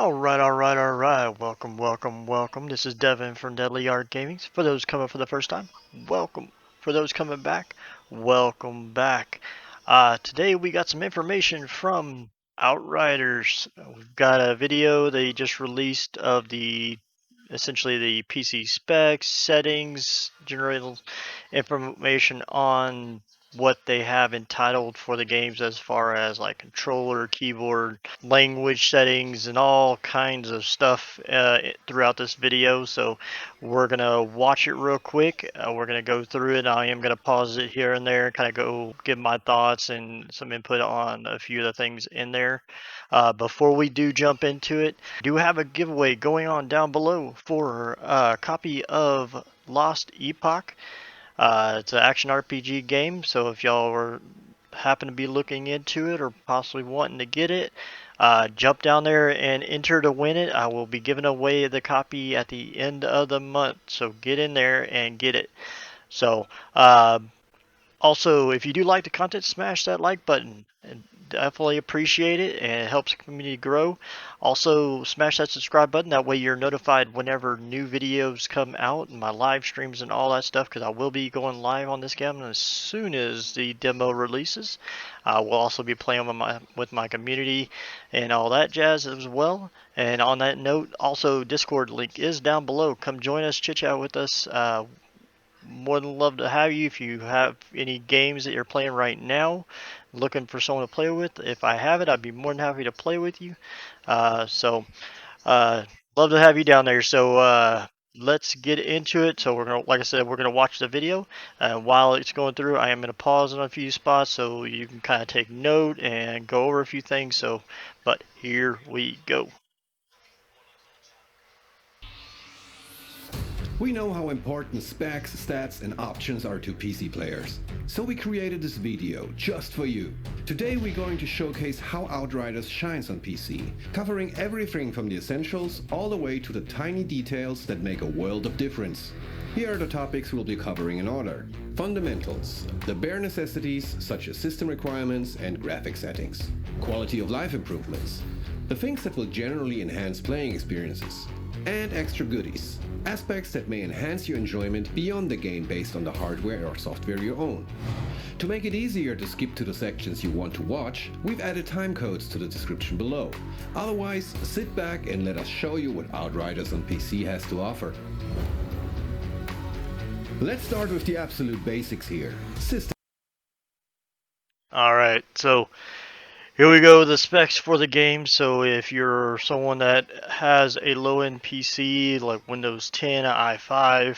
Alright. Welcome. This is Devin from Deadly Art Gaming. For those coming for the first time, welcome. For those coming back, welcome back. Today we got some information from Outriders. We've got a video they just released of essentially the PC specs, settings, general information on what they have entitled for the games as far as like controller, keyboard, language settings, and all kinds of stuff throughout this video. So we're gonna watch it real quick. We're gonna go through it. I am gonna pause it here and there, kind of go give my thoughts and some input on a few of the things in there. Before we do jump into it, I do have a giveaway going on down below for a copy of Lost Epoch. It's an action RPG game, so if y'all were happen to be looking into it or possibly wanting to get it, jump down there and enter to win it. I will be giving away the copy at the end of the month, so get in there and get it. So, also, if you do like the content, smash that like button. And definitely appreciate it, and it helps the community grow. Also, smash that subscribe button. That way you're notified whenever new videos come out and my live streams and all that stuff, because I will be going live on this game as soon as the demo releases. We'll also be playing with my community and all that jazz as well. And on that note, also Discord link is down below. Come join us, chit chat with us. More than love to have you. If you have any games that you're playing right now, looking for someone to play with, if I have it, I'd be more than happy to play with you. So love to have you down there. So let's get into it. So we're gonna, like I said, we're gonna watch the video. While it's going through, I am gonna pause on a few spots so you can kind of take note and go over a few things. So, but here we go. We know how important specs, stats, and options are to PC players. So we created this video just for you. Today we're going to showcase how Outriders shines on PC, covering everything from the essentials all the way to the tiny details that make a world of difference. Here are the topics we'll be covering in order. Fundamentals, the bare necessities such as system requirements and graphic settings. Quality of life improvements, the things that will generally enhance playing experiences. And extra goodies, aspects that may enhance your enjoyment beyond the game based on the hardware or software you own. To make it easier to skip to the sections you want to watch, we've added time codes to the description below. Otherwise, sit back and let us show you what Outriders on PC has to offer. Let's start with the absolute basics here. System. Alright, so here we go, the specs for the game. So if you're someone that has a low-end PC like Windows 10, i5,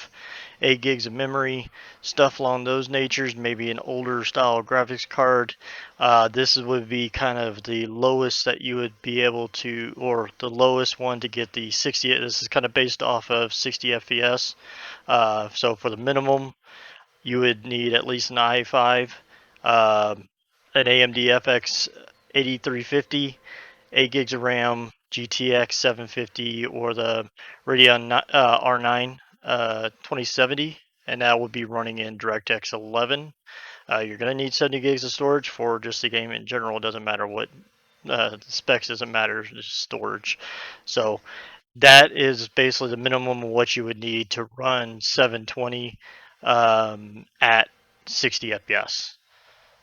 8 gigs of memory, stuff along those natures, maybe an older style graphics card, this would be kind of the lowest that you would be able to, or the lowest one to get the 60. This is kind of based off of 60 FPS. So for the minimum, you would need at least an i5, an AMD FX 8350, 8 gigs of RAM, GTX 750, or the Radeon R9 2070, and that would be running in DirectX 11. You're going to need 70 gigs of storage for just the game in general. It doesn't matter what the specs, doesn't matter, just storage. So that is basically the minimum of what you would need to run 720 at 60 FPS.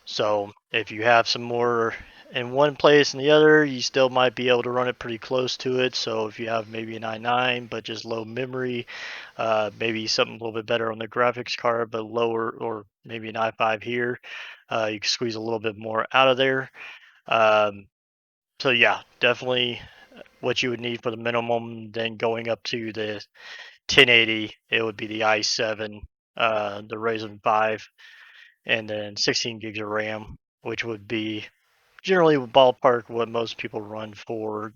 So if you have some more in one place and the other, you still might be able to run it pretty close to it. So if you have maybe an i9 but just low memory, maybe something a little bit better on the graphics card but lower, or maybe an i5 here, you can squeeze a little bit more out of there. So yeah, definitely what you would need for the minimum. Then going up to the 1080, it would be the i7, the Ryzen 5, and then 16 gigs of RAM, which would be generally ballpark what most people run for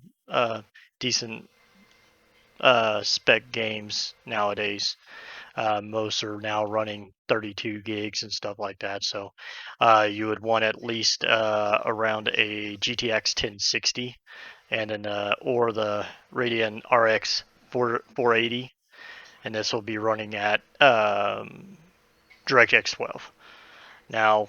decent spec games nowadays. Most are now running 32 gigs and stuff like that. So you would want at least around a GTX 1060, and then or the Radeon RX 480, and this will be running at DirectX 12. Now,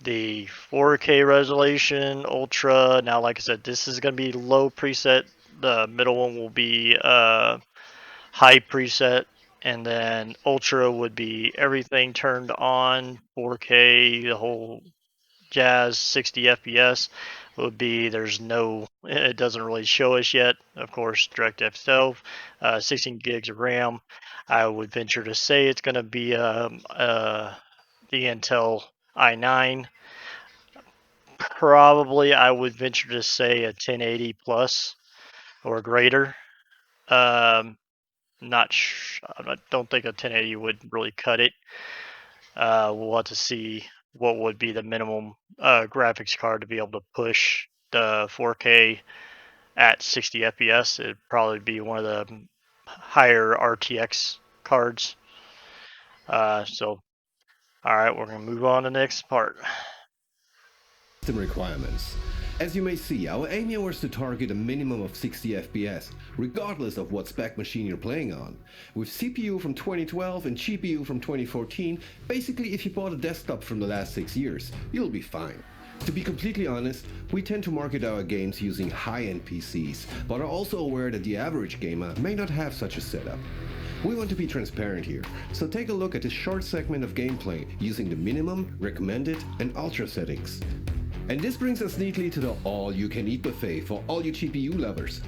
the 4K resolution, ultra. Now, like I said, this is going to be low preset The middle one will be high preset, and then ultra would be everything turned on, 4K, the whole jazz. 60 FPS would be there's no, it doesn't really show us yet. Of course, DirectX 12, 16 gigs of RAM. I would venture to say it's going to be the Intel i9. Probably, I would venture to say a 1080 plus or greater. Um, I don't think a 1080 would really cut it. We'll have to see what would be the minimum graphics card to be able to push the 4K at 60 FPS. It'd probably be one of the higher RTX cards. So, all right, we're gonna move on to the next part. System requirements. As you may see, our aim here was to target a minimum of 60 FPS, regardless of what spec machine you're playing on. With CPU from 2012 and GPU from 2014, basically if you bought a desktop from the last 6 years, you'll be fine. To be completely honest, we tend to market our games using high-end PCs, but are also aware that the average gamer may not have such a setup. We want to be transparent here, so take a look at this short segment of gameplay using the minimum, recommended, and ultra settings. And this brings us neatly to the all-you-can-eat buffet for all you GPU lovers.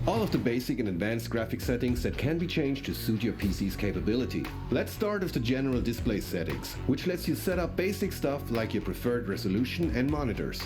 All of the basic and advanced graphic settings that can be changed to suit your PC's capability. Let's start with the general display settings, which lets you set up basic stuff like your preferred resolution and monitors.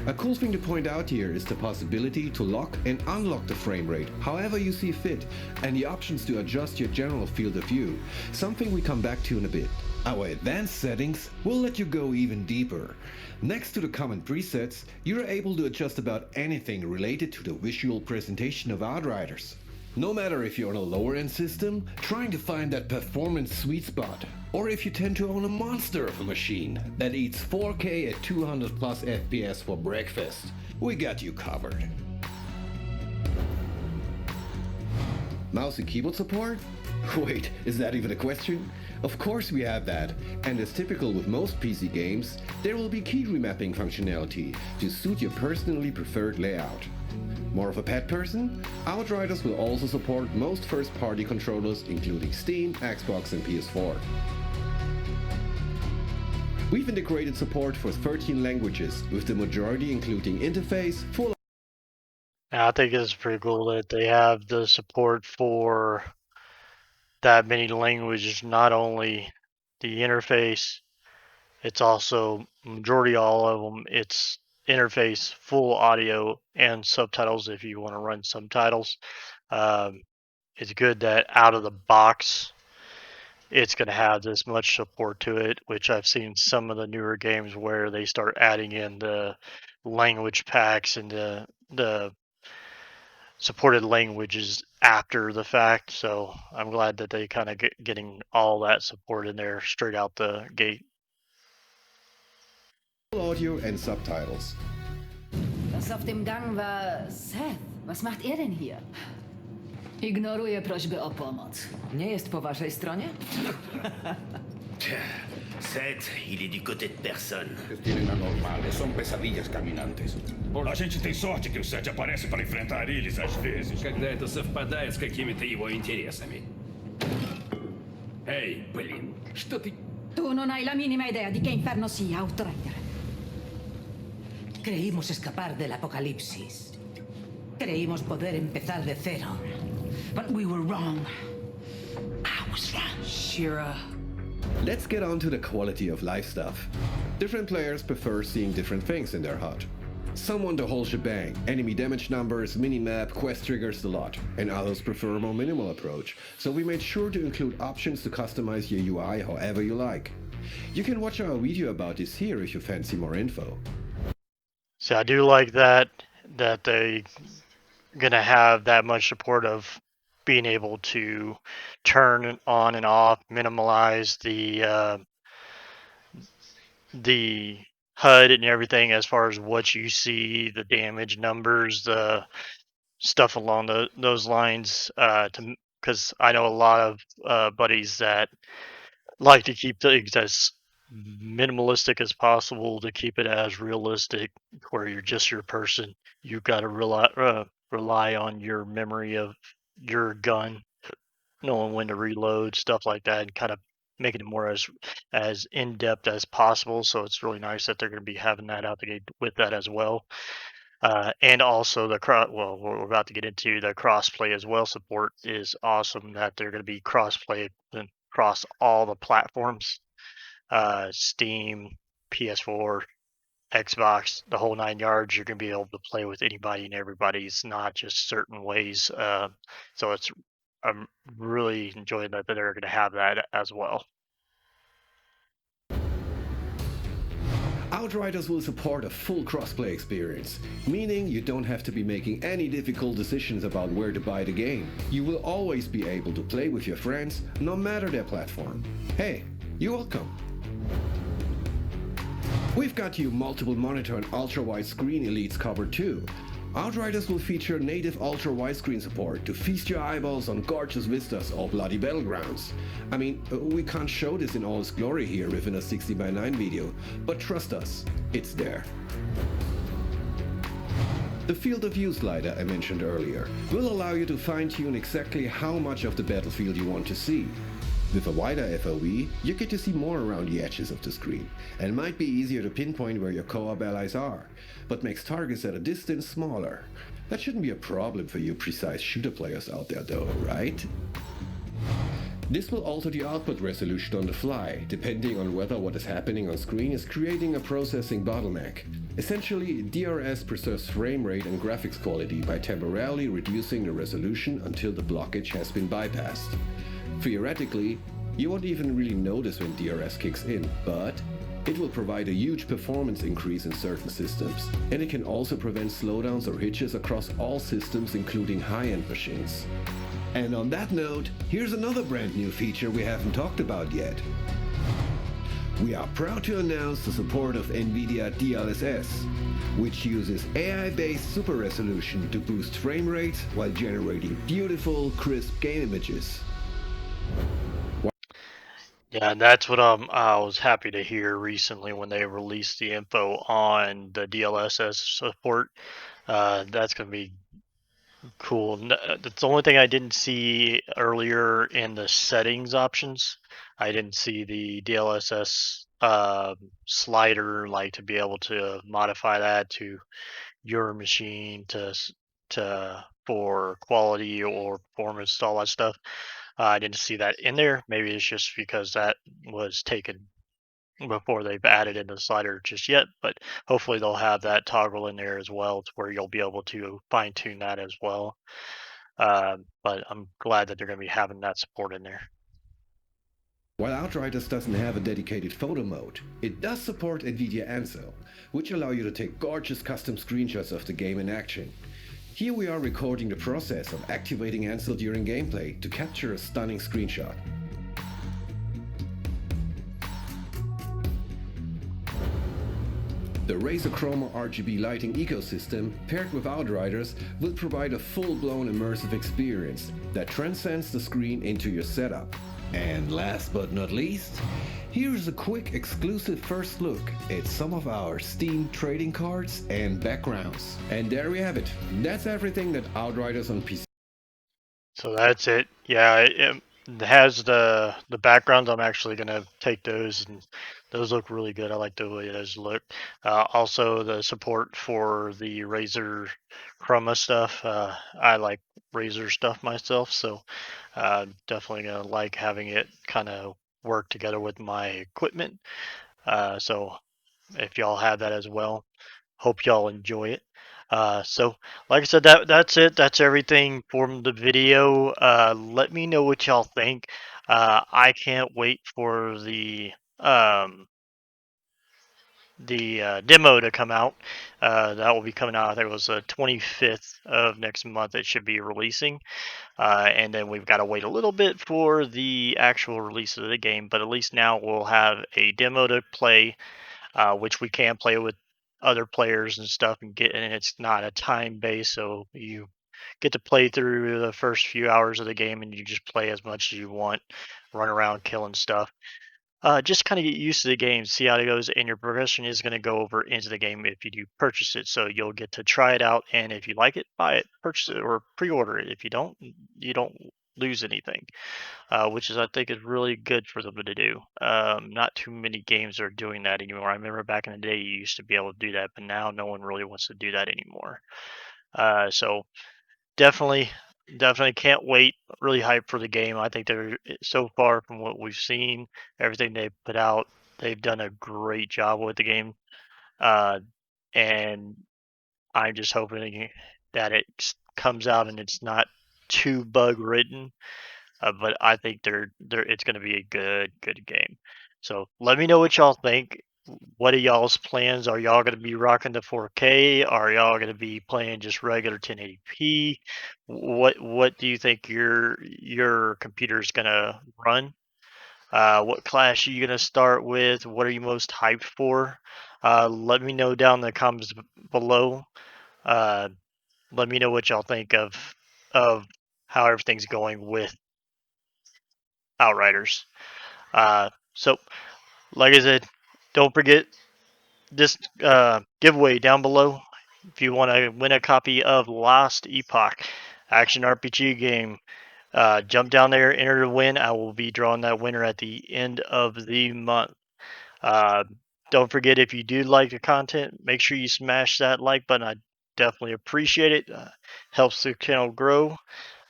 A cool thing to point out here is the possibility to lock and unlock the frame rate however you see fit, and the options to adjust your general field of view, something we come back to in a bit. Our advanced settings will let you go even deeper. Next to the common presets, you're able to adjust about anything related to the visual presentation of Outriders. No matter if you're on a lower end system, trying to find that performance sweet spot, or if you tend to own a monster of a machine that eats 4K at 200 plus FPS for breakfast, we got you covered. Mouse and keyboard support? Wait, is that even a question? Of course we have that, and as typical with most PC games, there will be key remapping functionality to suit your personally preferred layout. More of a pet person? Outriders will also support most first-party controllers including Steam, Xbox and PS4. We've integrated support for 13 languages, with the majority including interface, full. I think it's pretty cool that they have the support for that many languages, not only the interface, it's also majority all of them. It's interface, full audio, and subtitles if you want to run subtitles. Um, it's good that out of the box, it's going to have this much support to it, which I've seen some of the newer games where they start adding in the language packs and the supported languages after the fact. So I'm glad that they kind of getting all that support in there straight out the gate. Audio and subtitles. Das auf dem Gang war Seth. Was macht er denn hier? Ignoruję prośby o pomoc. Nie jest po waszej stronie? Seth, il est du côté de personne. Tienen anormales, são pesadillas caminantes. A gente tem sorte que o Seth aparece para enfrentar eles às vezes. Когда это совпадает с какими-то его интересами. Эй, блин, что ты... Tu non hai la minima idea di che inferno sia, Outrider. Creímos escapar del apocalipsis. Creímos poder empezar de cero. But we were wrong. I was wrong. Shira. Let's get on to the quality of life stuff. Different players prefer seeing different things in their HUD. Some want the whole shebang, enemy damage numbers, minimap, quest triggers, the lot. And others prefer a more minimal approach, so we made sure to include options to customize your UI however you like. You can watch our video about this here if you fancy more info. So I do like that they gonna have that much support of being able to turn on and off, minimize the HUD and everything as far as what you see, the damage numbers, the stuff along those lines. Because I know a lot of buddies that like to keep things as minimalistic as possible to keep it as realistic, where you're just your person. You've got to rely on your memory of your gun, knowing when to reload, stuff like that, and kind of making it more as in depth as possible. So it's really nice that they're going to be having that out the gate with that as well. And also well, we're about to get into the crossplay as well. Support is awesome that they're going to be crossplay across all the platforms, Steam, PS4, Xbox, the whole 9 yards. You're going to be able to play with anybody and everybody. It's not just certain ways. So I'm really enjoying that they're going to have that as well. Outriders will support a full crossplay experience, meaning you don't have to be making any difficult decisions about where to buy the game. You will always be able to play with your friends, no matter their platform. Hey, you're welcome. We've got you multiple monitor and ultra-wide screen elites covered too. Outriders will feature native ultra-widescreen support to feast your eyeballs on gorgeous vistas or bloody battlegrounds. I mean, we can't show this in all its glory here within a 60x9 video, but trust us, it's there. The field of view slider I mentioned earlier will allow you to fine-tune exactly how much of the battlefield you want to see. With a wider FOV, you get to see more around the edges of the screen, and might be easier to pinpoint where your co-op allies are, but makes targets at a distance smaller. That shouldn't be a problem for you precise shooter players out there though, right? This will alter the output resolution on the fly, depending on whether what is happening on screen is creating a processing bottleneck. Essentially, DRS preserves frame rate and graphics quality by temporarily reducing the resolution until the blockage has been bypassed. Theoretically, you won't even really notice when DRS kicks in, but it will provide a huge performance increase in certain systems, and it can also prevent slowdowns or hitches across all systems, including high-end machines. And on that note, here's another brand new feature we haven't talked about yet. We are proud to announce the support of NVIDIA DLSS, which uses AI-based super resolution to boost frame rates while generating beautiful, crisp game images. Yeah, and that's what I was happy to hear recently when they released the info on the DLSS support. That's going to be cool. That's the only thing I didn't see earlier in the settings options. I didn't see the DLSS slider, like to be able to modify that to your machine to for quality or performance, all that stuff. I didn't see that in there. Maybe it's just because that was taken before they've added in the slider just yet, but hopefully they'll have that toggle in there as well to where you'll be able to fine tune that as well. But I'm glad that they're going to be having that support in there. While Outriders doesn't have a dedicated photo mode, it does support NVIDIA Ansel, which allow you to take gorgeous custom screenshots of the game in action. Here we are recording the process of activating Ansel during gameplay to capture a stunning screenshot. The Razer Chroma RGB lighting ecosystem, paired with Outriders, will provide a full-blown immersive experience that transcends the screen into your setup. And last but not least, here's a quick exclusive first look at some of our Steam trading cards and backgrounds. And there we have it. That's everything that Outriders on PC. So that's it. Yeah, it has the backgrounds. I'm actually gonna take those, and those look really good. I like the way those look. Also, the support for the Razer Chroma stuff. I like Razer stuff myself, so definitely gonna like having it kind of work together with my equipment. So if y'all have that as well, hope y'all enjoy it. So like I said, that's it. That's everything from the video. Let me know what y'all think. I can't wait for the demo to come out. That will be coming out. I think it was the 25th of next month. It should be releasing. And then we've got to wait a little bit for the actual release of the game. But at least now we'll have a demo to play, which we can play with other players and stuff and it's not a time base, so you get to play through the first few hours of the game and you just play as much as you want, run around killing stuff. just kind of get used to the game, see how it goes, and your progression is going to go over into the game if you do purchase it. So you'll get to try it out, and if you like it, buy it, purchase it, or pre-order it. If you don't, you don't lose anything, which is I think is really good for them to do. Not too many games are doing that anymore. I remember back in the day you used to be able to do that, but now no one really wants to do that anymore. So definitely, definitely can't wait. Really hyped for the game. I think they're so far from what we've seen, everything they've put out, they've done a great job with the game. Uh, and I'm just hoping that it comes out and it's not too bug ridden. But I think they're it's going to be a good game. So let me know what y'all think. What are y'all's plans? Are y'all going to be rocking the 4K? Are y'all going to be playing just regular 1080p? What do you think your computer is going to run? What class are you going to start with? What are you most hyped for? Let me know down in the comments below. Uh, let me know what y'all think of how everything's going with Outriders. So, like I said, don't forget this giveaway down below. If you want to win a copy of Last Epoch action RPG game, jump down there, enter to win. I will be drawing that winner at the end of the month. Uh, don't forget, if you do like the content, make sure you smash that like button. I definitely appreciate it. Helps the channel grow.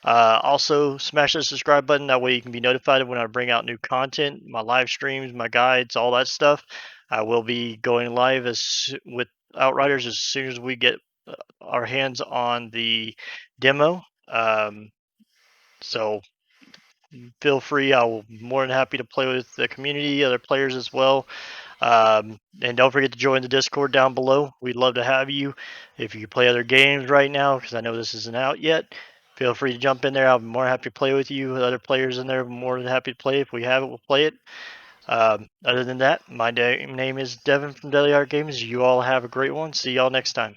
Also, smash the subscribe button. That way you can be notified when I bring out new content, my live streams, my guides, all that stuff. I will be going live with Outriders as soon as we get our hands on the demo. So feel free. I will be more than happy to play with the community, other players as well. And don't forget to join the Discord down below. We'd love to have you. If you play other games right now, because I know this isn't out yet, feel free to jump in there. I'll be more happy to play with you. Other players in there, more than happy to play. If we have it, we'll play it. Other than that, my name is Devin from Daily Art Games. You all have a great one. See y'all next time.